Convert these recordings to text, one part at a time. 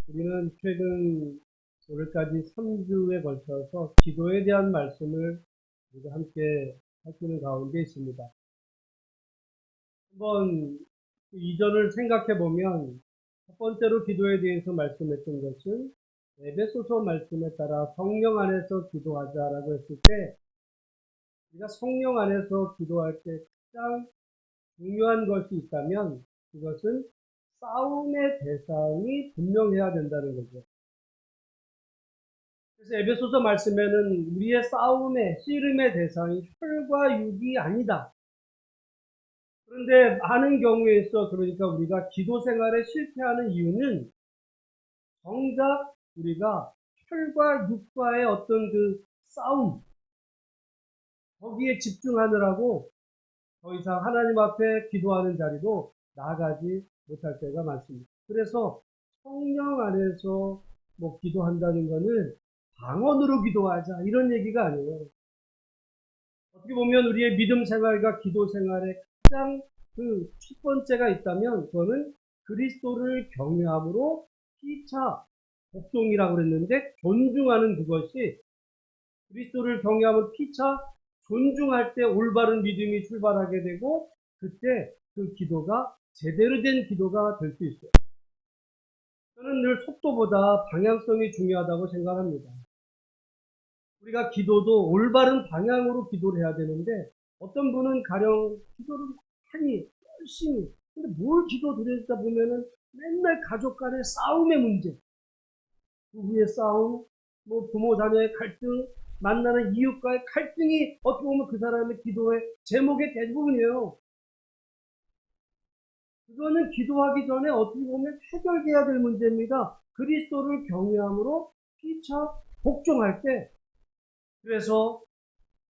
우리는 최근 오늘까지 3주에 걸쳐서 기도에 대한 말씀을 우리가 함께 살피는 가운데 있습니다. 한번 이전을 생각해 보면 첫 번째로 기도에 대해서 말씀했던 것은 에베소서 말씀에 따라 성령 안에서 기도하자라고 했을 때, 우리가 성령 안에서 기도할 때 가장 중요한 것이 있다면 그것은 싸움의 대상이 분명해야 된다는 거죠. 그래서 에베소서 말씀에는 우리의 싸움의 씨름의 대상이 혈과 육이 아니다. 그런데 많은 경우에 있어 그러니까 우리가 기도 생활에 실패하는 이유는 정작 우리가 혈과 육과의 어떤 그 싸움, 거기에 집중하느라고 더 이상 하나님 앞에 기도하는 자리로 나아가지 못할 때가 많습니다. 그래서 성령 안에서 기도한다는 것은 방언으로 기도하자 이런 얘기가 아니에요. 어떻게 보면 우리의 믿음 생활과 기도 생활에 가장 그 첫 번째가 있다면 그거는 그리스도를 경외함으로 피차 복종이라고 그랬는데, 존중하는 그것이 그리스도를 경외함으로 피차 존중할 때 올바른 믿음이 출발하게 되고, 그때 그 기도가 제대로 된 기도가 될 수 있어요. 저는 늘 속도보다 방향성이 중요하다고 생각합니다. 우리가 기도도 올바른 방향으로 기도를 해야 되는데, 어떤 분은 가령 기도를 많이 열심히, 근데 뭘 기도 드리다 보면은 맨날 가족 간의 싸움의 문제, 부부의 싸움, 부모 자녀의 갈등, 만나는 이웃과의 갈등이 어떻게 보면 그 사람의 기도의 제목의 대부분이에요. 그거는 기도하기 전에 어떻게 보면 해결돼야 될 문제입니다. 그리스도를 경외함으로 피차 복종할 때, 그래서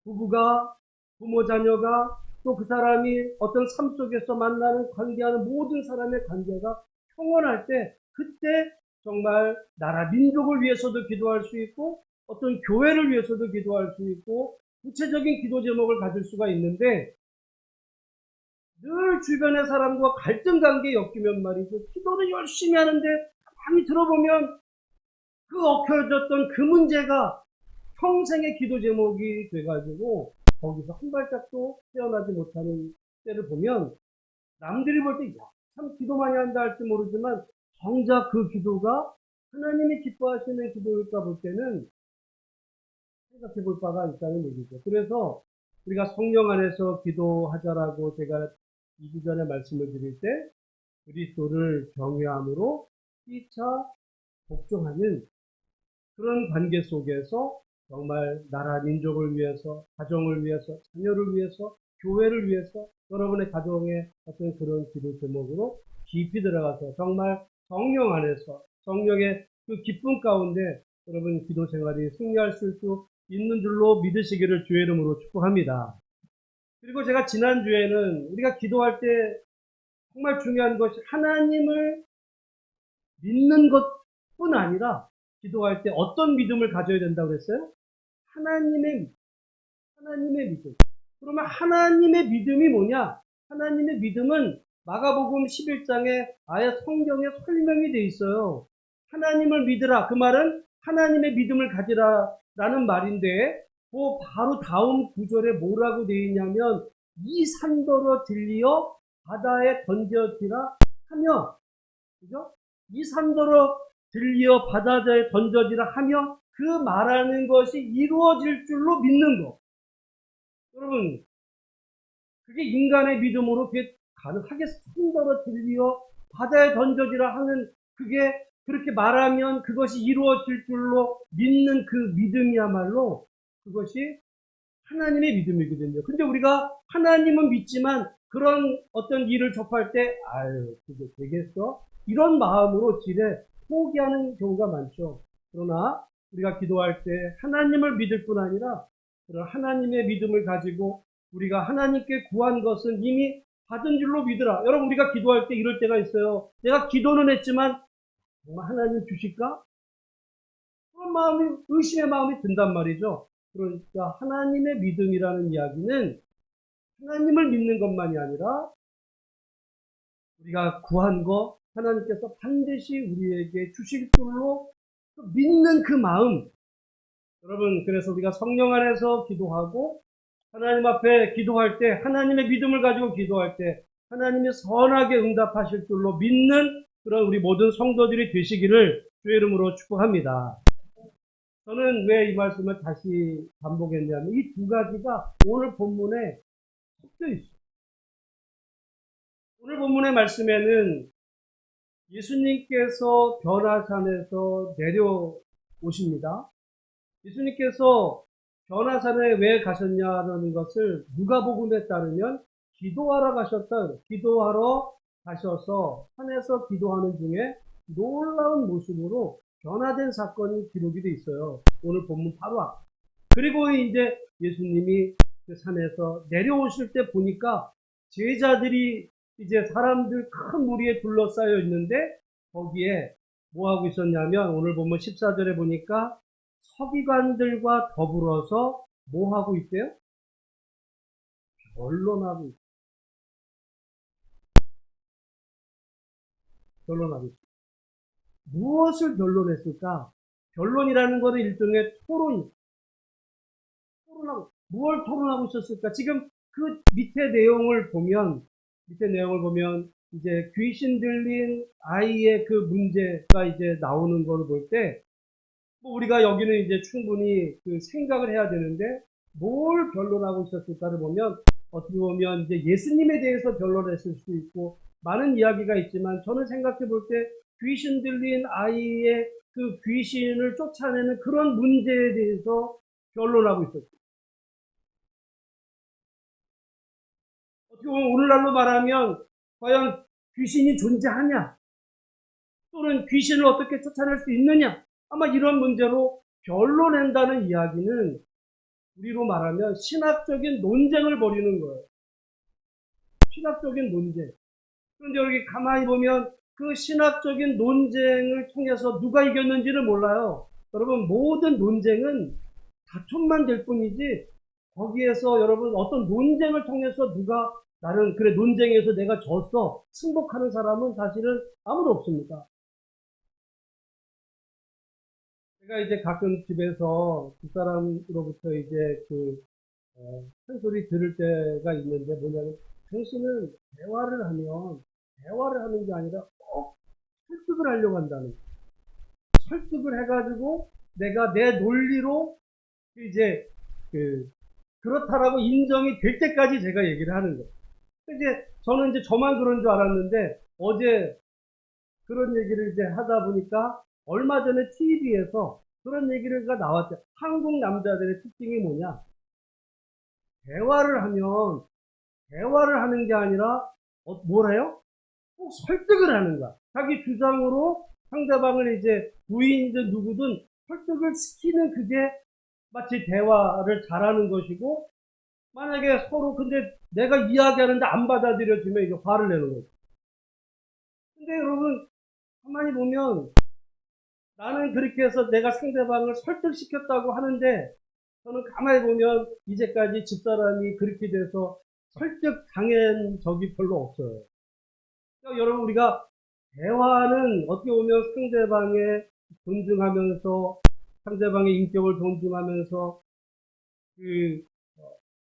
부부가, 부모 자녀가, 또 그 사람이 어떤 삶 속에서 만나는 관계하는 모든 사람의 관계가 평온할 때, 그때 정말 나라 민족을 위해서도 기도할 수 있고 어떤 교회를 위해서도 기도할 수 있고 구체적인 기도 제목을 가질 수가 있는데, 늘 주변의 사람과 갈등 관계에 엮이면 말이죠, 기도를 열심히 하는데 많이 들어보면 그 얽혀졌던 그 문제가 평생의 기도 제목이 돼가지고 거기서 한 발짝도 헤어나지 못하는 때를 보면, 남들이 볼 때 참 기도 많이 한다 할지 모르지만 정작 그 기도가 하나님이 기뻐하시는 기도일까 볼 때는 생각해 볼 바가 있다는 얘기죠. 그래서 우리가 성령 안에서 기도하자라고 제가 2주 전에 말씀을 드릴 때, 그리스도를 경외함으로 피차 복종하는 그런 관계 속에서 정말 나라 민족을 위해서, 가정을 위해서, 자녀를 위해서, 교회를 위해서, 여러분의 가정의 어떤 그런 기도 제목으로 깊이 들어가서 정말 성령 안에서 성령의 그 기쁨 가운데 여러분 기도 생활이 승리할 수 있는 줄로 믿으시기를 주의 이름으로 축복합니다. 그리고 제가 지난주에는 우리가 기도할 때 정말 중요한 것이 하나님을 믿는 것뿐 아니라 기도할 때 어떤 믿음을 가져야 된다고 그랬어요? 하나님의 믿음. 그러면 하나님의 믿음이 뭐냐? 하나님의 믿음은 마가복음 11장에 아예 성경에 설명이 돼 있어요. 하나님을 믿으라. 그 말은 하나님의 믿음을 가지라라는 말인데, 그 바로 다음 구절에 뭐라고 돼 있냐면, 이 산더러 들리어 바다에 던져지라 하며, 그죠? 이 산더러 들리어 바다에 던져지라 하며, 그 말하는 것이 이루어질 줄로 믿는 거. 여러분, 그게 인간의 믿음으로 그게 가능하게 산더러 들리어 바다에 던져지라 하는, 그게 그렇게 말하면 그것이 이루어질 줄로 믿는 그 믿음이야말로 그것이 하나님의 믿음이거든요. 근데 우리가 하나님은 믿지만 그런 어떤 일을 접할 때 아유 그게 되겠어? 이런 마음으로 지레 포기하는 경우가 많죠. 그러나 우리가 기도할 때 하나님을 믿을 뿐 아니라 그런 하나님의 믿음을 가지고 우리가 하나님께 구한 것은 이미 받은 줄로 믿으라. 여러분, 우리가 기도할 때 이럴 때가 있어요. 내가 기도는 했지만 정말 하나님 주실까? 그런 마음이, 의심의 마음이 든단 말이죠. 그러니까 하나님의 믿음이라는 이야기는 하나님을 믿는 것만이 아니라 우리가 구한 거, 하나님께서 반드시 우리에게 주실 줄로 믿는 그 마음. 여러분, 그래서 우리가 성령 안에서 기도하고 하나님 앞에 기도할 때, 하나님의 믿음을 가지고 기도할 때 하나님이 선하게 응답하실 줄로 믿는 그런 우리 모든 성도들이 되시기를 주의 이름으로 축복합니다. 저는 왜 이 말씀을 다시 반복했냐면 이 두 가지가 오늘 본문에 섞여 있어요. 오늘 본문의 말씀에는 예수님께서 변화산에서 내려오십니다. 예수님께서 변화산에 왜 가셨냐는 것을 누가복음에 따르면 기도하러 가셨다. 기도하러 가셔서 산에서 기도하는 중에 놀라운 모습으로 변화된 사건이 기록이 돼 있어요. 오늘 본문 바로 앞. 그리고 이제 예수님이 그 산에서 내려오실 때 보니까 제자들이 이제 사람들 큰 무리에 둘러싸여 있는데 거기에 뭐 하고 있었냐면 오늘 보면 14절에 보니까 서기관들과 더불어서 뭐 하고 있대요? 변론하고 있어요. 변론하고 있어요. 무엇을 변론했을까? 변론이라는 것은 일종의 토론하고 무엇을 토론하고 있었을까? 지금 그 밑에 내용을 보면 이제 귀신 들린 아이의 그 문제가 이제 나오는 걸 볼 때 뭐 우리가 여기는 이제 충분히 그 생각을 해야 되는데 뭘 변론하고 있었을까를 보면 어떻게 보면 이제 예수님에 대해서 변론했을 수도 있고 많은 이야기가 있지만 저는 생각해 볼 때 귀신 들린 아이의 그 귀신을 쫓아내는 그런 문제에 대해서 변론하고 있었어요. 어떻게 보면 오늘날로 말하면 과연 귀신이 존재하냐? 또는 귀신을 어떻게 쫓아낼 수 있느냐? 아마 이런 문제로 변론한다는 이야기는 우리로 말하면 신학적인 논쟁을 벌이는 거예요. 신학적인 논쟁. 그런데 여기 가만히 보면 그 신학적인 논쟁을 통해서 누가 이겼는지를 몰라요. 여러분, 모든 논쟁은 다툼만 될 뿐이지 거기에서 여러분 어떤 논쟁을 통해서 누가 나는 그래 논쟁에서 내가 졌어 승복하는 사람은 사실은 아무도 없습니다. 제가 이제 가끔 집에서 두 사람으로부터 이제 큰 소리 들을 때가 있는데 뭐냐면 당신은 대화를 하는 게 아니라 꼭 설득을 하려고 한다는 거예요. 설득을 해가지고 내가 내 논리로 이제 그렇다라고 인정이 될 때까지 제가 얘기를 하는 거예요. 이제 저는 이제 저만 그런 줄 알았는데 어제 그런 얘기를 이제 하다 보니까 얼마 전에 TV에서 그런 얘기가 나왔죠. 한국 남자들의 특징이 뭐냐? 대화를 하는 게 아니라 뭘 해요? 꼭 설득을 하는 거야. 자기 주장으로 상대방을 이제 부인이든 누구든 설득을 시키는 그게 마치 대화를 잘하는 것이고 만약에 서로 근데 내가 이야기하는데 안 받아들여지면 이게 화를 내는 거죠. 근데 여러분 가만히 보면 나는 그렇게 해서 내가 상대방을 설득시켰다고 하는데 저는 가만히 보면 이제까지 집사람이 그렇게 돼서 설득당한 적이 별로 없어요. 그러니까 여러분 우리가 대화는 어떻게 보면 상대방의 존중하면서 상대방의 인격을 존중하면서 그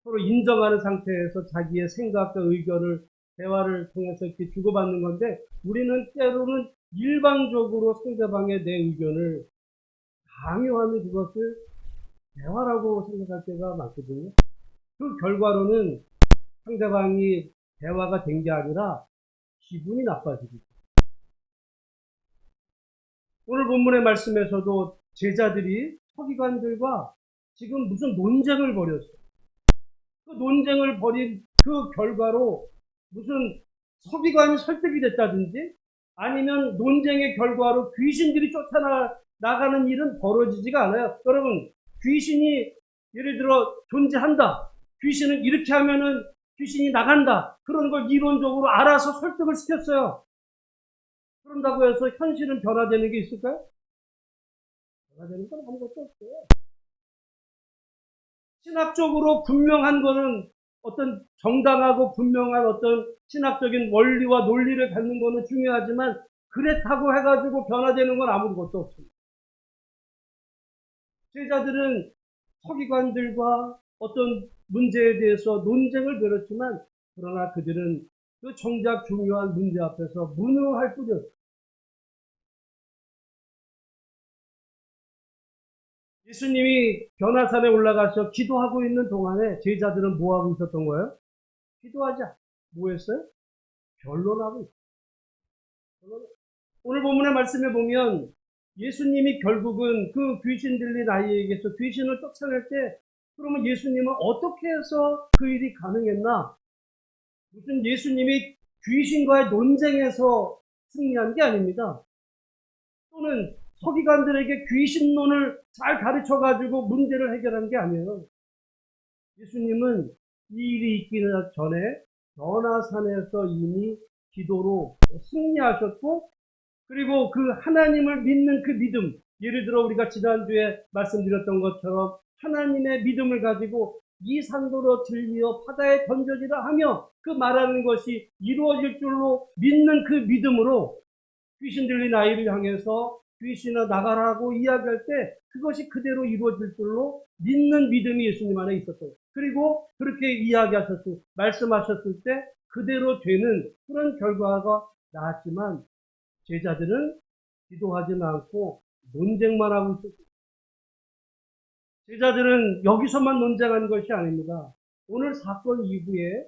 서로 인정하는 상태에서 자기의 생각과 의견을 대화를 통해서 이렇게 주고받는 건데 우리는 때로는 일방적으로 상대방의 내 의견을 강요하는 그것을 대화라고 생각할 때가 많거든요. 그 결과로는 상대방이 대화가 된 게 아니라 기분이 나빠지고 오늘 본문의 말씀에서도 제자들이 서기관들과 지금 무슨 논쟁을 벌였어요. 그 논쟁을 벌인 그 결과로 무슨 서기관이 설득이 됐다든지 아니면 논쟁의 결과로 귀신들이 쫓아나가는 일은 벌어지지가 않아요. 여러분, 귀신이 예를 들어 존재한다. 귀신은 이렇게 하면은 귀신이 나간다. 그런 걸 이론적으로 알아서 설득을 시켰어요. 그런다고 해서 현실은 변화되는 게 있을까요? 변화되는 건 아무것도 없어요. 신학적으로 분명한 거는 어떤 정당하고 분명한 어떤 신학적인 원리와 논리를 갖는 거는 중요하지만 그렇다고 해가지고 변화되는 건 아무것도 없습니다. 제자들은 서기관들과 어떤 문제에 대해서 논쟁을 벌였지만 그러나 그들은 그 정작 중요한 문제 앞에서 무능할 뿐이었어요. 예수님이 변화산에 올라가서 기도하고 있는 동안에 제자들은 뭐 하고 있었던 거예요? 기도하자. 뭐 했어요? 변론하고 있어요. 오늘 본문의 말씀에 보면 예수님이 결국은 그 귀신 들린 아이에게서 귀신을 쫓아낼 때 그러면 예수님은 어떻게 해서 그 일이 가능했나? 무슨 예수님이 귀신과의 논쟁에서 승리한 게 아닙니다. 또는 서기관들에게 귀신론을 잘 가르쳐가지고 문제를 해결한 게 아니에요. 예수님은 이 일이 있기 전에 변화산에서 이미 기도로 승리하셨고 그리고 그 하나님을 믿는 그 믿음, 예를 들어 우리가 지난주에 말씀드렸던 것처럼 하나님의 믿음을 가지고 이 산도로 들리어 바다에 던져지라 하며 그 말하는 것이 이루어질 줄로 믿는 그 믿음으로 귀신 들린 아이를 향해서 귀신아 나가라고 이야기할 때 그것이 그대로 이루어질 줄로 믿는 믿음이 예수님 안에 있었어요. 그리고 그렇게 이야기하셨을, 말씀하셨을 때 그대로 되는 그런 결과가 나왔지만 제자들은 기도하지는 않고 논쟁만 하고 있었어요. 제자들은 여기서만 논쟁하는 것이 아닙니다. 오늘 사건 이후에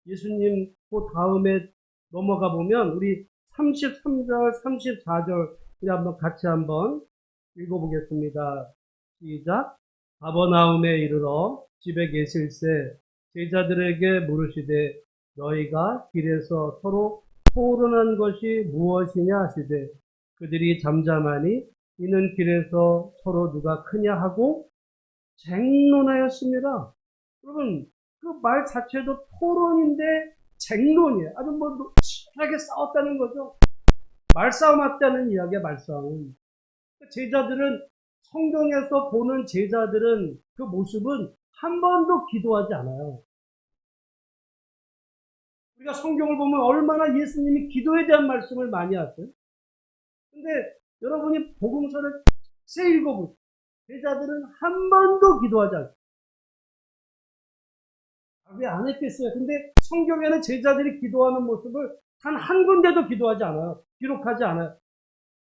예수님 그 다음에 넘어가 보면 우리 33절, 34절 우리 한번 같이 한번 읽어보겠습니다. 시작. 가버나움에 이르러 집에 계실새 제자들에게 물으시되 너희가 길에서 서로 토론한 것이 무엇이냐 하시되 그들이 잠잠하니 이는 길에서 서로 누가 크냐 하고 쟁론하였습니다. 여러분 그 말 자체도 토론인데 쟁론이에요. 아주 뭐 치열하게 싸웠다는 거죠. 말싸움 했다는 이야기야. 말싸움. 제자들은 성경에서 보는 제자들은 그 모습은 한 번도 기도하지 않아요. 우리가 성경을 보면 얼마나 예수님이 기도에 대한 말씀을 많이 하세요. 근데 여러분이 복음서를 세 읽어보세요. 제자들은 한 번도 기도하지 않아요. 왜 안 했겠어요? 근데 성경에는 제자들이 기도하는 모습을 단 한 군데도 기도하지 않아요. 기록하지 않아요.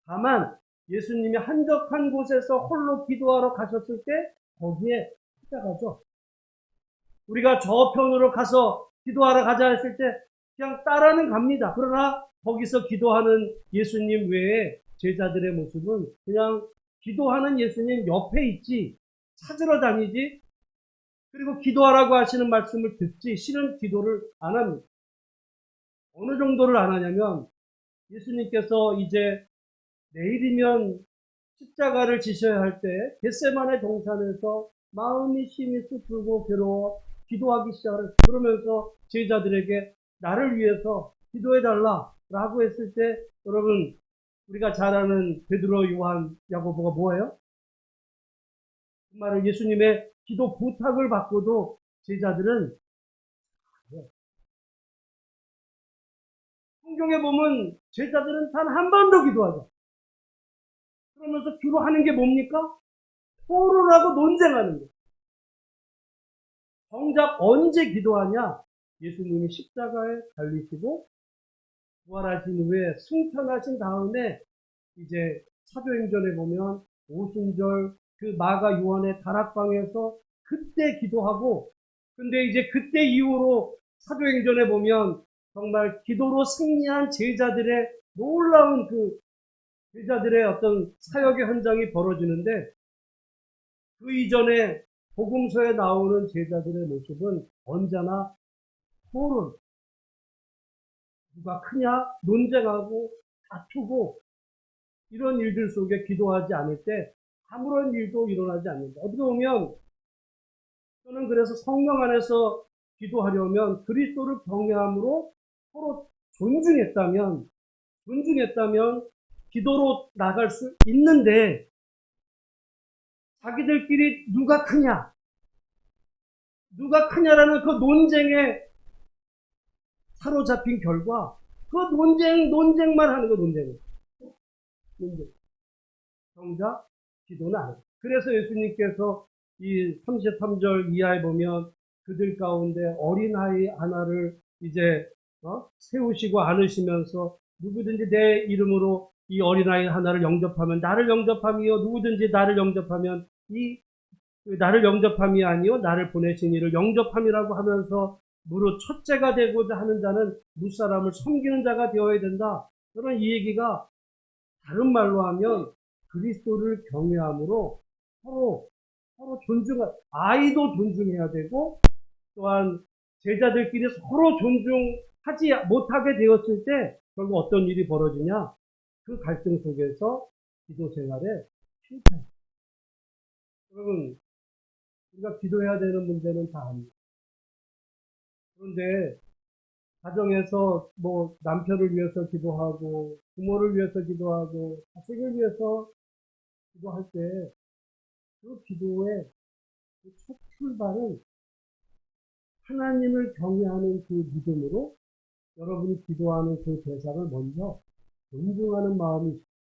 다만 예수님이 한적한 곳에서 홀로 기도하러 가셨을 때 거기에 찾아가죠. 우리가 저편으로 가서 기도하러 가자 했을 때 그냥 따라는 갑니다. 그러나 거기서 기도하는 예수님 외에 제자들의 모습은 그냥 기도하는 예수님 옆에 있지 찾으러 다니지 그리고 기도하라고 하시는 말씀을 듣지 실은 기도를 안 합니다. 어느 정도를 안 하냐면 예수님께서 이제 내일이면 십자가를 지셔야 할 때 겟세마네 동산에서 마음이 심히 슬프고 괴로워 기도하기 시작을 그러면서 제자들에게 나를 위해서 기도해달라 라고 했을 때 여러분 우리가 잘 아는 베드로 요한 야고보가 뭐예요? 정말 예수님의 기도 부탁을 받고도 제자들은 성경에 보면 제자들은 단 한 번도 기도하죠. 그러면서 주로 하는 게 뭡니까? 토론하고 논쟁하는 거예요. 정작 언제 기도하냐? 예수님이 십자가에 달리시고 부활하신 후에 승천하신 다음에 이제 사도행전에 보면 오순절 그 마가 요한의 다락방에서 그때 기도하고 근데 이제 그때 이후로 사도행전에 보면 정말 기도로 승리한 제자들의 놀라운 그 제자들의 어떤 사역의 현장이 벌어지는데 그 이전에 복음서에 나오는 제자들의 모습은 언제나 토론, 누가 크냐 논쟁하고 다투고 이런 일들 속에 기도하지 않을 때 아무런 일도 일어나지 않는다. 어떻게 보면 저는 그래서 성령 안에서 기도하려면 그리스도를 경외함으로 서로 존중했다면 기도로 나갈 수 있는데 자기들끼리 누가 크냐 누가 크냐라는 그 논쟁에 사로잡힌 결과 그 논쟁만 하는 거 논쟁. 정작 기도는 안 해요. 그래서 예수님께서 이 33절 이하에 보면 그들 가운데 어린아이 하나를 이제 세우시고 안으시면서 누구든지 내 이름으로 이 어린아이 하나를 영접하면 나를 영접함이요 누구든지 나를 영접하면 이 나를 영접함이 아니요 나를 보내신 이를 영접함이라고 하면서 무릇 첫째가 되고자 하는 자는 무사람을 섬기는 자가 되어야 된다. 그런 이 얘기가 다른 말로 하면 그리스도를 경외함으로 서로 아이도 존중해야 되고 또한 제자들끼리 서로 존중하지 못하게 되었을 때 결국 어떤 일이 벌어지냐? 그 갈등 속에서 기도 생활에 실패. 여러분, 우리가 기도해야 되는 문제는 다 압니다. 그런데 가정에서 뭐 남편을 위해서 기도하고 부모를 위해서 기도하고 자식을 위해서 기도할 때 그 기도의 첫 출발은 하나님을 경외하는 그 믿음으로 여러분이 기도하는 그 대상을 먼저 존중하는 마음이 있습니다.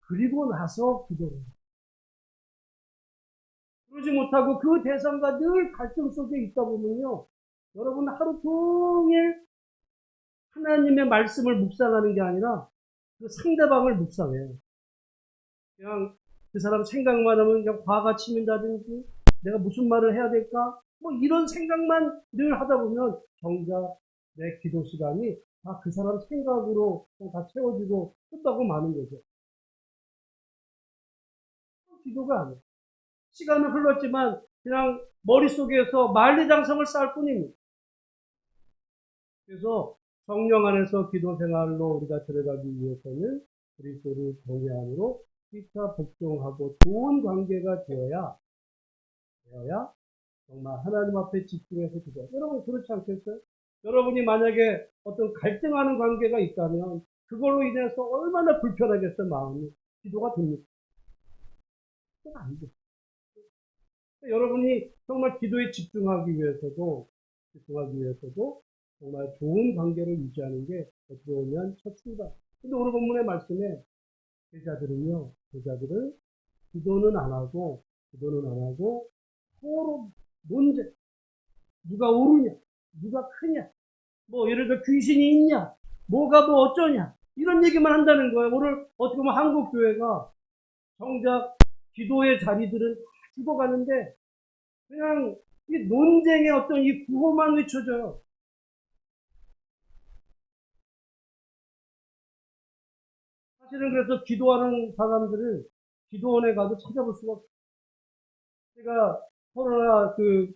그리고 나서 기도를 해요. 그러지 못하고 그 대상과 늘 갈등 속에 있다 보면요. 여러분 하루 종일 하나님의 말씀을 묵상하는 게 아니라 그 상대방을 묵상해요. 그냥 그 사람 생각만 하면 그냥 화가 치민다든지 내가 무슨 말을 해야 될까? 뭐 이런 생각만 늘 하다 보면 정작 내 기도 시간이 다 그 사람 생각으로 다 채워지고 끝나고 마는 거죠. 기도가 아니에요. 시간은 흘렀지만 그냥 머릿속에서 만리장성을 쌓을 뿐입니다. 그래서 성령 안에서 기도 생활로 우리가 들어가기 위해서는 그리스도를 경외함으로 피차 복종하고 좋은 관계가 되어야 정말 하나님 앞에 집중해서 기도. 여러분 그렇지 않겠어요? 여러분이 만약에 어떤 갈등하는 관계가 있다면 그걸로 인해서 얼마나 불편하겠어요, 마음이. 기도가 됩니까? 기도가 안 돼. 여러분이 정말 기도에 집중하기 위해서도 정말 좋은 관계를 유지하는 게 어떻게 보면 첫 출발. 근데 오늘 본문의 말씀에 제자들은 기도는 안 하고 서로 논쟁. 누가 옳으냐? 누가 크냐? 뭐 예를 들어 귀신이 있냐? 뭐가 뭐 어쩌냐? 이런 얘기만 한다는 거예요. 오늘 어떻게 보면 한국 교회가 정작 기도의 자리들은 다 죽어가는데 그냥 이 논쟁의 어떤 이 구호만 외쳐져요. 사실은 그래서 기도하는 사람들을 기도원에 가도 찾아볼 수가 없어요. 제가 코로나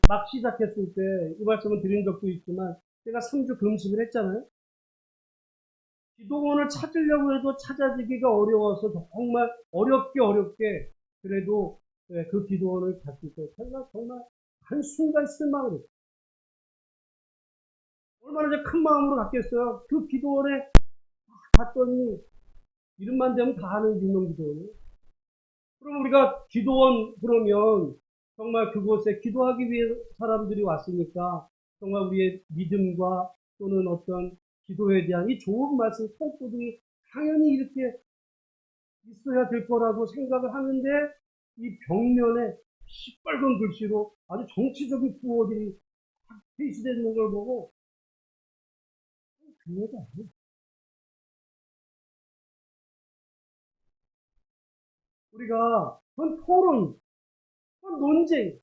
막 시작했을 때 이 말씀을 드린 적도 있지만 제가 3주 금식을 했잖아요. 기도원을 찾으려고 해도 찾아지기가 어려워서 정말 어렵게 그래도 그 기도원을 갔을 때 제가 정말 한순간 실망을 했어요. 얼마나 큰 마음으로 갔겠어요. 그 기도원에 갔더니 이름만 되면 다 아는 유명 기도원이에요. 그럼 우리가 기도원 그러면 정말 그곳에 기도하기 위해 사람들이 왔으니까 정말 우리의 믿음과 또는 어떤 기도에 대한 이 좋은 말씀, 성구들이 당연히 이렇게 있어야 될 거라고 생각을 하는데 이 벽면에 시뻘건 글씨로 아주 정치적인 구호들이 게시되어 있는 걸 보고 교회가 아니에요. 우리가 그건 토론, 그건 논쟁,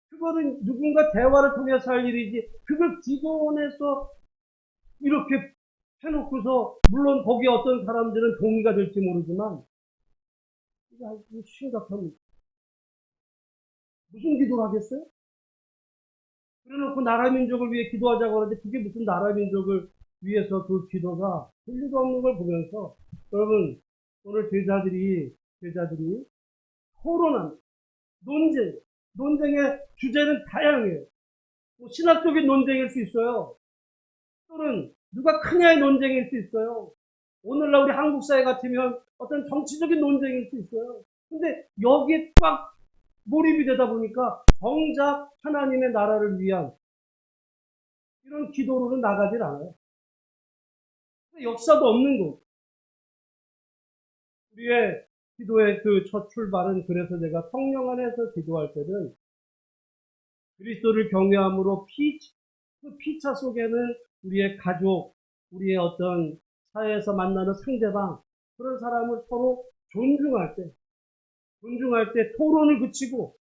그거는 누군가 대화를 통해서 할 일이지 그걸 기도원에서 이렇게 해놓고서 물론 거기에 어떤 사람들은 동의가 될지 모르지만 이게 아주 심각합니다. 무슨 기도를 하겠어요? 그래놓고 나라 민족을 위해 기도하자고 하는데 그게 무슨 나라 민족을 위해서 그 기도가 될 리도 없는 걸 보면서 여러분 오늘 제자들이 토론한 논쟁의 주제는 다양해요. 뭐 신학적인 논쟁일 수 있어요. 또는 누가 크냐의 논쟁일 수 있어요. 오늘날 우리 한국 사회 같으면 어떤 정치적인 논쟁일 수 있어요. 근데 여기에 꽉 몰입이 되다 보니까 정작 하나님의 나라를 위한 이런 기도로는 나가질 않아요. 역사도 없는 거. 우리의 기도의 그 첫 출발은, 그래서 제가 성령 안에서 기도할 때는 그리스도를 경외함으로 그 피차 속에는 우리의 가족, 우리의 어떤 사회에서 만나는 상대방, 그런 사람을 서로 존중할 때 토론을 그치고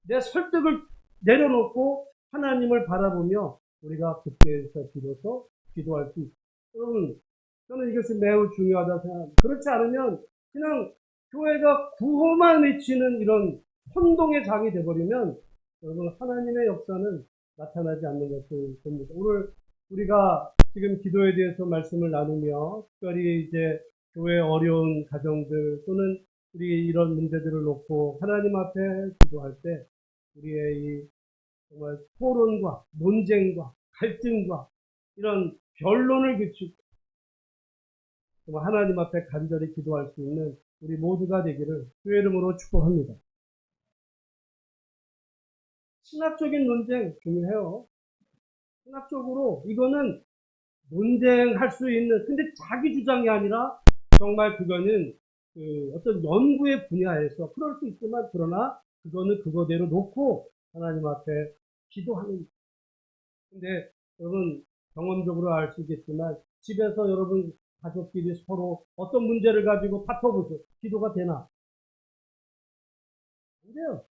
내 설득을 내려놓고 하나님을 바라보며 우리가 그때에서 비로소 기도할 수 있어요. 저는 이것이 매우 중요하다고 생각합니다. 그렇지 않으면 그냥 교회가 구호만 외치는 이런 혼동의 장이 되어버리면 여러분, 하나님의 역사는 나타나지 않는 것을 봅니다. 오늘 우리가 지금 기도에 대해서 말씀을 나누며 특별히 이제 교회의 어려운 가정들 또는 우리 이런 문제들을 놓고 하나님 앞에 기도할 때 우리의 이 정말 토론과 논쟁과 갈등과 이런 변론을 그치고 정말 하나님 앞에 간절히 기도할 수 있는 우리 모두가 되기를 주의 이름으로 축복합니다. 신학적인 논쟁 중요해요. 신학적으로 이거는 논쟁할 수 있는, 근데 자기 주장이 아니라 정말 그거는 그 어떤 연구의 분야에서 그럴 수 있지만, 그러나 그거는 그거대로 놓고 하나님 앞에 기도하는. 근데 여러분 경험적으로 알 수 있겠지만 집에서 여러분 가족끼리 서로 어떤 문제를 가지고 다퉈보세요. 기도가 되나? 안 돼요.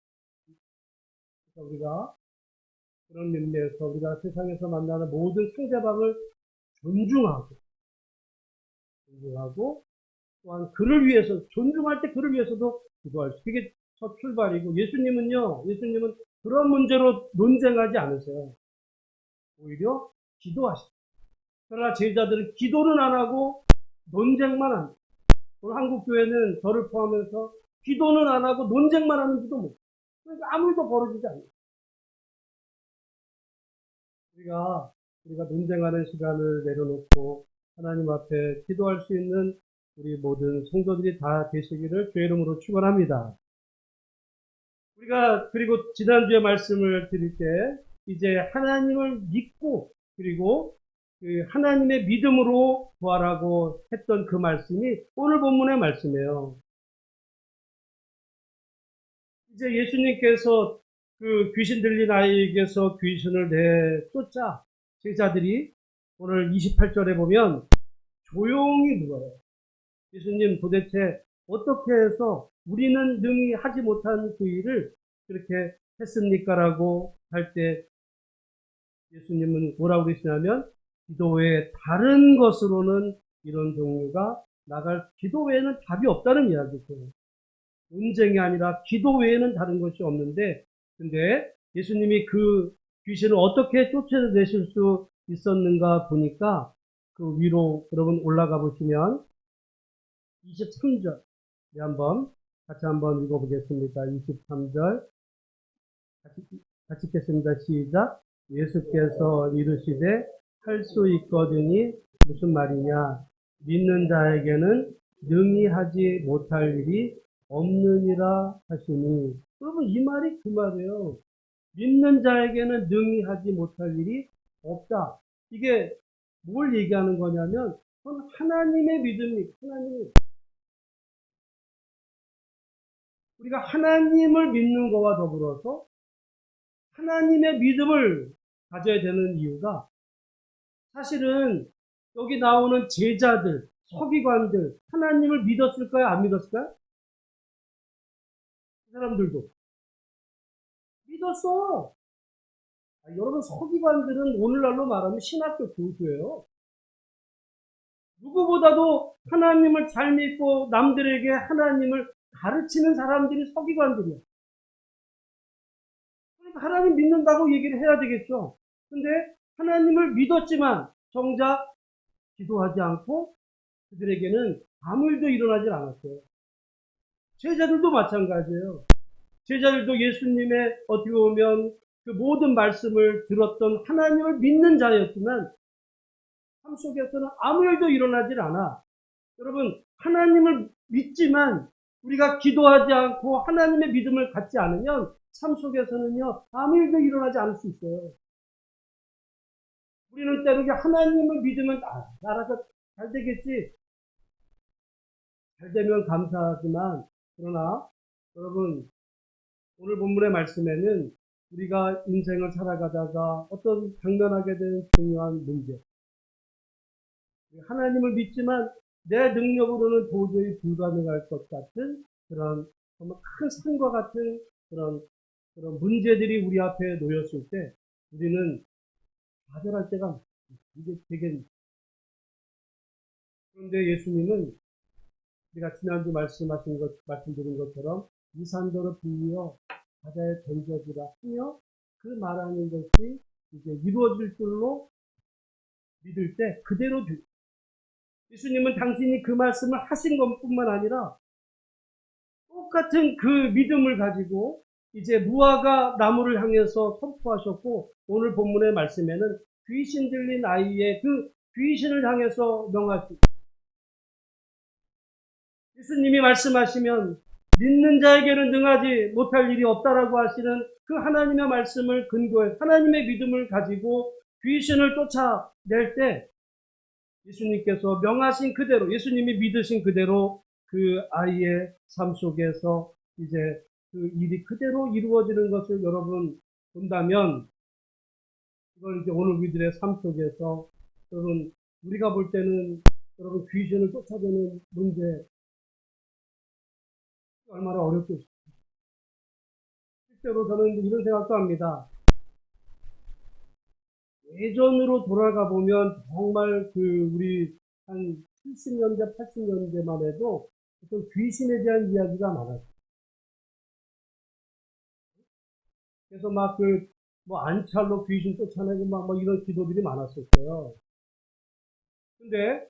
그러니까 우리가 그런 의미에서 우리가 세상에서 만나는 모든 상대방을 존중하고 또한 그를 위해서, 존중할 때 그를 위해서도 기도할 수, 그게 첫 출발이고, 예수님은 그런 문제로 논쟁하지 않으세요. 오히려 기도하시죠. 그러나 제자들은 기도는 안 하고 논쟁만 합니다. 오늘 한국교회는 저를 포함해서 기도는 안 하고 논쟁만 하는지도 못해요. 그러니까 아무 일도 벌어지지 않아요. 우리가 논쟁하는 시간을 내려놓고 하나님 앞에 기도할 수 있는 우리 모든 성도들이 다 되시기를 주의 이름으로 축원합니다. 우리가 그리고 지난주에 말씀을 드릴 때 이제 하나님을 믿고 그리고 그 하나님의 믿음으로 구하라고 했던 그 말씀이 오늘 본문의 말씀이에요. 이제 예수님께서 그 귀신 들린 아이에게서 귀신을 내쫓자 제자들이 오늘 28절에 보면 조용히 물어요. 예수님, 도대체 어떻게 해서 우리는 능히 하지 못한 그 일을 그렇게 했습니까? 라고 할 때 예수님은 뭐라고 그러시냐면, 기도 외에 다른 것으로는 이런 종류가 기도 외에는 답이 없다는 이야기죠. 논쟁이 아니라 기도 외에는 다른 것이 없는데, 근데 예수님이 그 귀신을 어떻게 쫓아내실 수 있었는가 보니까 그 위로 여러분 올라가 보시면 23절 같이 한번 읽어보겠습니다. 23절 같이 읽겠습니다. 시작. 예수께서 이르시되 할 수 있거든이 무슨 말이냐? 믿는 자에게는 능히 하지 못할 일이 없느니라 하시니. 여러분, 이 말이 그 말이에요. 믿는 자에게는 능히 하지 못할 일이 없다. 이게 뭘 얘기하는 거냐면, 그건 하나님의 믿음이, 우리가 하나님을 믿는 거와 더불어서 하나님의 믿음을 가져야 되는 이유가, 사실은 여기 나오는 제자들, 서기관들, 하나님을 믿었을까요? 안 믿었을까요? 그 사람들도 믿었어. 여러분, 서기관들은 오늘날로 말하면 신학교 교수예요. 누구보다도 하나님을 잘 믿고 남들에게 하나님을 가르치는 사람들이 서기관들이에요. 그러니까 하나님 믿는다고 얘기를 해야 되겠죠. 근데 하나님을 믿었지만 정작 기도하지 않고 그들에게는 아무 일도 일어나질 않았어요. 제자들도 마찬가지예요. 제자들도 예수님의 어떻게 보면 그 모든 말씀을 들었던 하나님을 믿는 자였지만 삶 속에서는 아무 일도 일어나질 않아. 여러분, 하나님을 믿지만 우리가 기도하지 않고 하나님의 믿음을 갖지 않으면 삶 속에서는요, 아무 일도 일어나지 않을 수 있어요. 우리는 때로 하나님을 믿으면 알아서 잘 되겠지. 잘 되면 감사하지만, 그러나 여러분, 오늘 본문의 말씀에는 우리가 인생을 살아가다가 어떤 당면하게 된 중요한 문제, 하나님을 믿지만 내 능력으로는 도저히 불가능할 것 같은 그런 정말 큰 산과 같은 그런 문제들이 우리 앞에 놓였을 때 우리는 좌절할 때가 이게 되겠. 그런데 예수님은 우리가 지난주 말씀드린 것처럼 이 산더러 빌려 바다에 던져주라 하며 그 말하는 것이 이제 이루어질 줄로 믿을 때 그대로 예수님은 당신이 그 말씀을 하신 것뿐만 아니라 똑같은 그 믿음을 가지고 이제 무화과 나무를 향해서 선포하셨고, 오늘 본문의 말씀에는 귀신 들린 아이의 그 귀신을 향해서 명하시고, 예수님이 말씀하시면 믿는 자에게는 능하지 못할 일이 없다라고 하시는 그 하나님의 말씀을 근거해 하나님의 믿음을 가지고 귀신을 쫓아낼 때 예수님께서 명하신 그대로, 예수님이 믿으신 그대로 그 아이의 삶 속에서 이제 그 일이 그대로 이루어지는 것을 여러분 본다면, 이걸 이제 오늘 우리들의 삶 속에서 여러분 우리가 볼 때는 여러분 귀신을 쫓아내는 문제 얼마나 어렵겠습니까? 실제로 저는 이런 생각도 합니다. 예전으로 돌아가 보면 정말 우리 한 70년대, 80년대만 해도 어떤 귀신에 대한 이야기가 많았어요. 그래서 안찰로 귀신 쫓아내고 이런 기도들이 많았었어요. 근데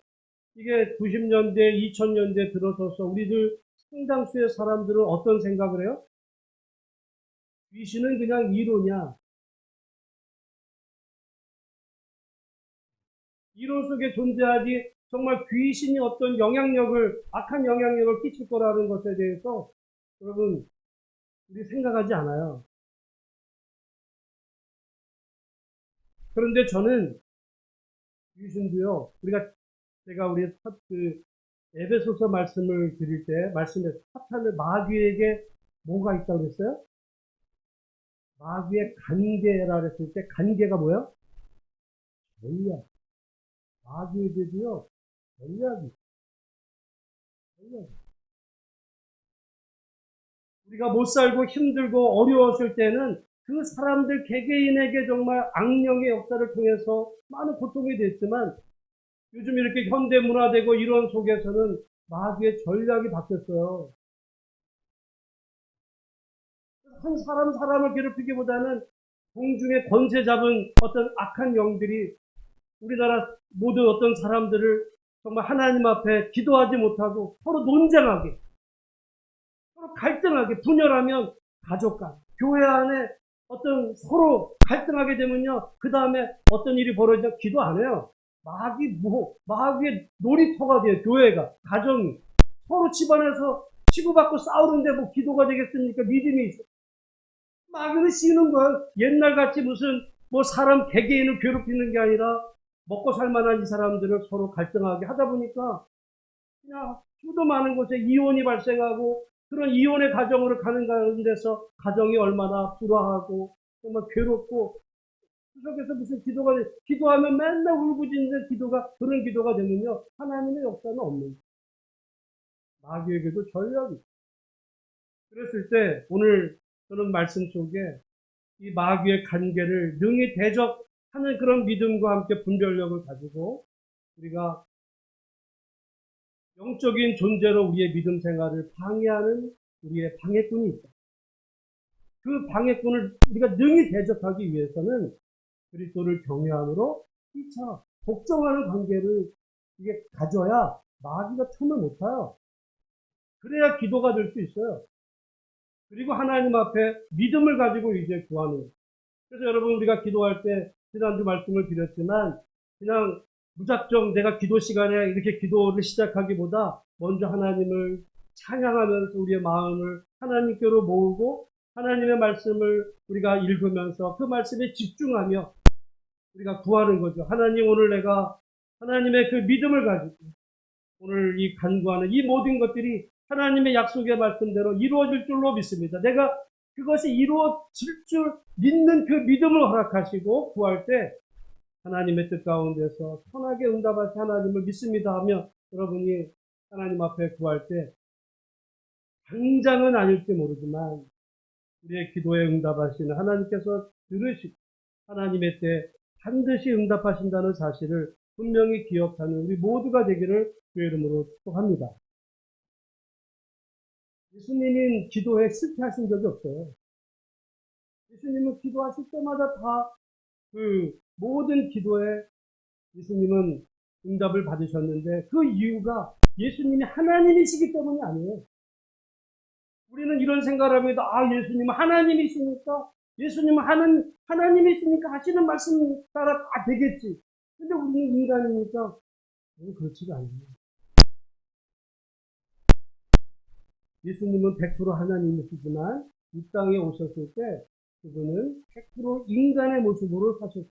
이게 90년대, 2000년대 들어서서 우리들 상당수의 사람들은 어떤 생각을 해요? 귀신은 그냥 이론이야. 이론 속에 존재하지 정말 귀신이 어떤 악한 영향력을 끼칠 거라는 것에 대해서 여러분, 우리 생각하지 않아요. 그런데 저는 귀신도요, 제가 우리 에베소서 말씀을 드릴 때, 말씀에서 마귀에게 뭐가 있다고 그랬어요? 마귀의 간계라 그랬을 때, 간계가 뭐예요? 전략. 마귀에게도요, 전략이. 우리가 못 살고 힘들고 어려웠을 때는 그 사람들 개개인에게 정말 악령의 역사를 통해서 많은 고통이 됐지만, 요즘 이렇게 현대문화되고 이런 속에서는 마귀의 전략이 바뀌었어요. 한 사람을 괴롭히기보다는 공중에 권세 잡은 어떤 악한 영들이 우리나라 모든 어떤 사람들을 정말 하나님 앞에 기도하지 못하고 서로 논쟁하게, 서로 갈등하게, 분열하면 가족 간, 교회 안에 어떤 서로 갈등하게 되면요, 그 다음에 어떤 일이 벌어지면 기도 안 해요. 마귀의 놀이터가 돼요. 교회가, 가정이. 서로 집안에서 치고받고 싸우는데 기도가 되겠습니까? 믿음이 있어. 마귀는 쉬는 거예요. 옛날같이 무슨 사람 개개인을 괴롭히는 게 아니라 먹고 살만한 이 사람들을 서로 갈등하게 하다 보니까 그냥 수도 많은 곳에 이혼이 발생하고, 그런 이혼의 가정으로 가는 가운데서 가정이 얼마나 불화하고 정말 괴롭고, 구석에서 무슨 기도하면 맨날 울부짖는 그런 기도가 되면요, 하나님의 역사는 없는 거예요. 마귀에게도 전략이. 그랬을 때 오늘 저는 말씀 속에 이 마귀의 간계를 능히 대적하는 그런 믿음과 함께 분별력을 가지고 우리가 영적인 존재로 우리의 믿음 생활을 방해하는 우리의 방해꾼이 있다. 그 방해꾼을 우리가 능히 대적하기 위해서는 그리스도를 경외함으로 피차 복종하는 관계를 이게 가져야 마귀가 틈을 못 타요. 그래야 기도가 될 수 있어요. 그리고 하나님 앞에 믿음을 가지고 이제 구하는 거예요. 그래서 여러분, 우리가 기도할 때 지난주 말씀을 드렸지만 그냥 무작정 내가 기도 시간에 이렇게 기도를 시작하기보다 먼저 하나님을 찬양하면서 우리의 마음을 하나님께로 모으고 하나님의 말씀을 우리가 읽으면서 그 말씀에 집중하며 우리가 구하는 거죠. 하나님, 오늘 내가 하나님의 그 믿음을 가지고 오늘 이 간구하는 이 모든 것들이 하나님의 약속의 말씀대로 이루어질 줄로 믿습니다. 내가 그것이 이루어질 줄 믿는 그 믿음을 허락하시고 구할 때 하나님의 뜻 가운데서 선하게 응답하신 하나님을 믿습니다 하며 여러분이 하나님 앞에 구할 때 당장은 아닐지 모르지만 우리의 기도에 응답하시는 하나님께서 들으시고 하나님의 때 반드시 응답하신다는 사실을 분명히 기억하는 우리 모두가 되기를 주의 이름으로 축복합니다. 예수님은 기도에 실패하신 적이 없어요. 예수님은 기도하실 때마다 다 그 모든 기도에 예수님은 응답을 받으셨는데 그 이유가 예수님이 하나님이시기 때문이 아니에요. 우리는 이런 생각을 합니다. 아, 예수님은 하나님이시니까, 예수님은 하나님이시니까 하시는 말씀 따라 다 되겠지. 근데 우리는 인간이니까 그렇지가 않아요. 예수님은 100% 하나님이시지만 이 땅에 오셨을 때 그분은 100% 인간의 모습으로 사셨어요.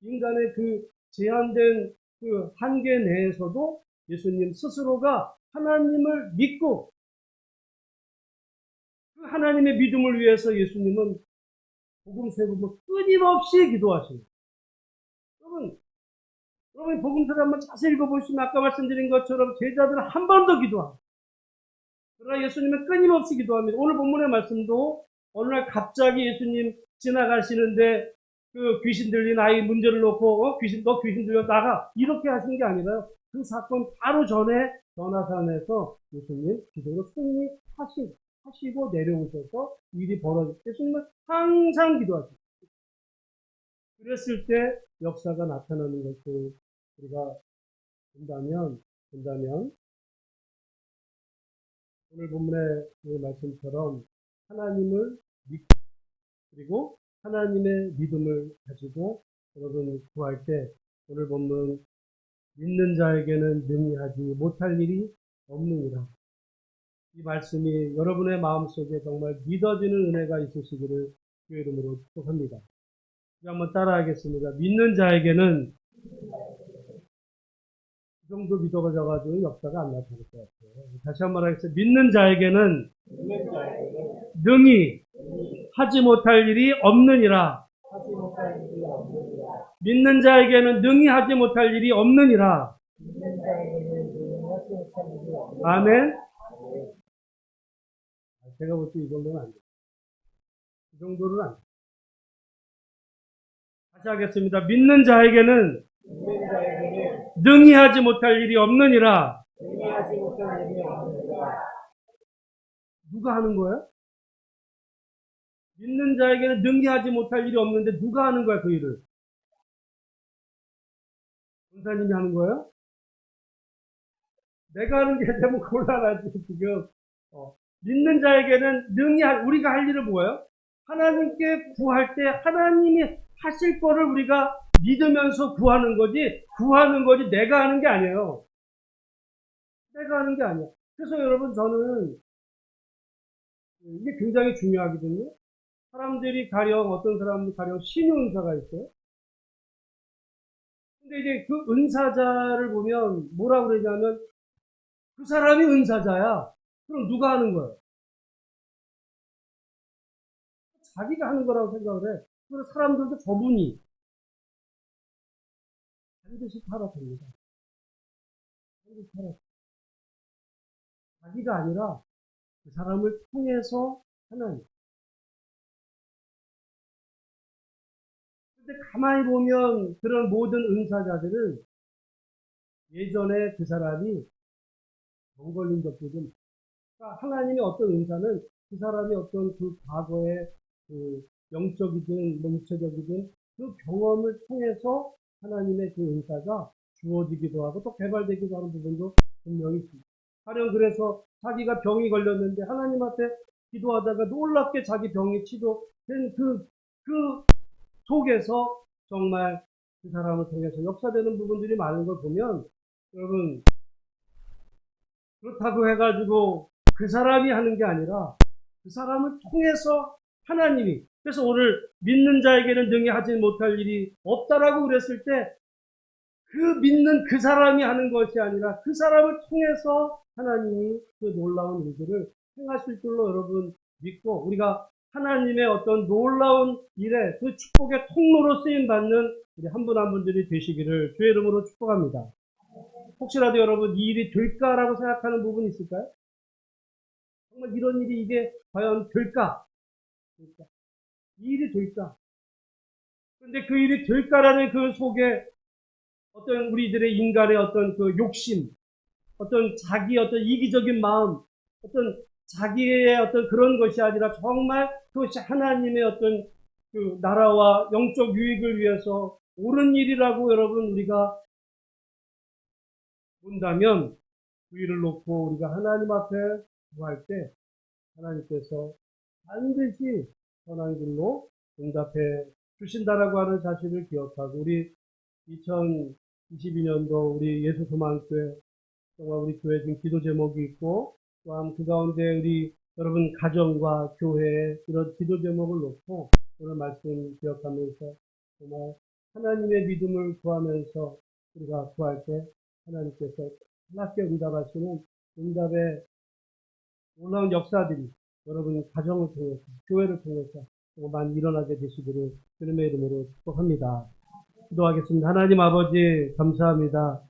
인간의 그 제한된 그 한계 내에서도 예수님 스스로가 하나님을 믿고 그 하나님의 믿음을 위해서 예수님은 복음서에 보면 끊임없이 기도하십니다. 여러분 복음서를 한번 자세히 읽어보시면 아까 말씀드린 것처럼 제자들은 한 번 더 기도합니다. 그러나 예수님은 끊임없이 기도합니다. 오늘 본문의 말씀도 어느 날 갑자기 예수님 지나가시는데 그 귀신 들린 아이 문제를 놓고 너 귀신 들려 나가 이렇게 하시는 게 아니라요. 그 사건 바로 전에 전화산에서 예수님 기도로 승리하시고 내려오셔서 일이 벌어질 때 예수님은 항상 기도하십니다. 그랬을 때 역사가 나타나는 것을 우리가 본다면 오늘 본문의 그 말씀처럼 하나님을 믿고 그리고 하나님의 믿음을 가지고 여러분 구할 때 오늘 본문 믿는 자에게는 능히 하지 못할 일이 없느니라. 이 말씀이 여러분의 마음속에 정말 믿어지는 은혜가 있으시기를 주의 이름으로 축복합니다. 한번 따라하겠습니다. 믿는 자에게는 이 정도 믿어가지고 역사가 안 나타날 것 같아요. 다시 한번 하겠습니다. 믿는 자에게는 능히 하지 못할 일이 없느니라. 믿는 자에게는 능히 하지 못할 일이 없느니라. 아멘. 제가 볼 때 이 정도는 안 돼요. 이 정도는 안 돼요. 다시 하겠습니다. 믿는 자에게는 능히 하지 못할 일이 없느니라. 누가 하는 거예요? 믿는 자에게는 능히 하지 못할 일이 없는데 누가 하는 거야, 그 일을? 권사님이 하는 거예요? 내가 하는 게 되면 곤란하지, 지금. 믿는 자에게는 우리가 할 일은 뭐예요? 하나님께 구할 때 하나님이 하실 거를 우리가 믿으면서 구하는 거지 내가 하는 게 아니에요. 내가 하는 게 아니야. 그래서 여러분, 저는 이게 굉장히 중요하거든요. 사람들이 어떤 사람은 가령 신유은사가 있어요. 근데 이제 그 은사자를 보면 뭐라고 그러냐면 그 사람이 은사자야. 그럼 누가 하는 거예요? 자기가 하는 거라고 생각을 해. 그래서 사람들도 저분이 반드시 팔아줍니다. 반드시 팔아. 자기가 아니라 그 사람을 통해서 하나님. 근데 가만히 보면 그런 모든 은사자들은 예전에 그 사람이 병 걸린 적도 좀, 그러니까 하나님의 어떤 은사는 그 사람이 어떤 그 과거의 그 영적이든 육체적이든 그 경험을 통해서 하나님의 그 은사가 주어지기도 하고 또 개발되기도 하는 부분도 분명히 있습니다. 가령 그래서 자기가 병이 걸렸는데 하나님 앞에 기도하다가 놀랍게 자기 병이 치료된 그 속에서 정말 그 사람을 통해서 역사되는 부분들이 많은 걸 보면 여러분 그렇다고 해가지고 그 사람이 하는 게 아니라 그 사람을 통해서 하나님이, 그래서 오늘 믿는 자에게는 능히 하지 못할 일이 없다라고 그랬을 때 그 믿는 그 사람이 하는 것이 아니라 그 사람을 통해서 하나님이 그 놀라운 일들을 행하실 줄로 여러분 믿고, 우리가 하나님의 어떤 놀라운 일에 그 축복의 통로로 쓰임받는 우리 한 분 한 분들이 되시기를 주의 이름으로 축복합니다. 혹시라도 여러분 이 일이 될까라고 생각하는 부분이 있을까요? 정말 이런 일이 이게 과연 될까? 이 일이 될까? 그런데 그 일이 될까라는 그 속에 어떤 우리들의 인간의 어떤 그 욕심, 어떤 자기 어떤 이기적인 마음, 어떤 자기의 어떤 그런 것이 아니라 정말 그것이 하나님의 어떤 그 나라와 영적 유익을 위해서 옳은 일이라고 여러분 우리가 본다면 그 일을 놓고 우리가 하나님 앞에 구할 때 하나님께서 반드시 선한 길로 응답해 주신다라고 하는 사실을 기억하고, 우리 2022년도 우리 예수소망교회 정말 우리 교회 지금 기도 제목이 있고, 또한 그 가운데 우리 여러분 가정과 교회에 이런 기도 제목을 놓고 오늘 말씀 기억하면서 정말 하나님의 믿음을 구하면서 우리가 구할 때 하나님께서 하나님께 응답하시는 응답의 놀라운 역사들이 여러분 가정을 통해서, 교회를 통해서 많이 일어나게 되시기를 주님의 이름으로 축복합니다. 기도하겠습니다. 하나님 아버지 감사합니다.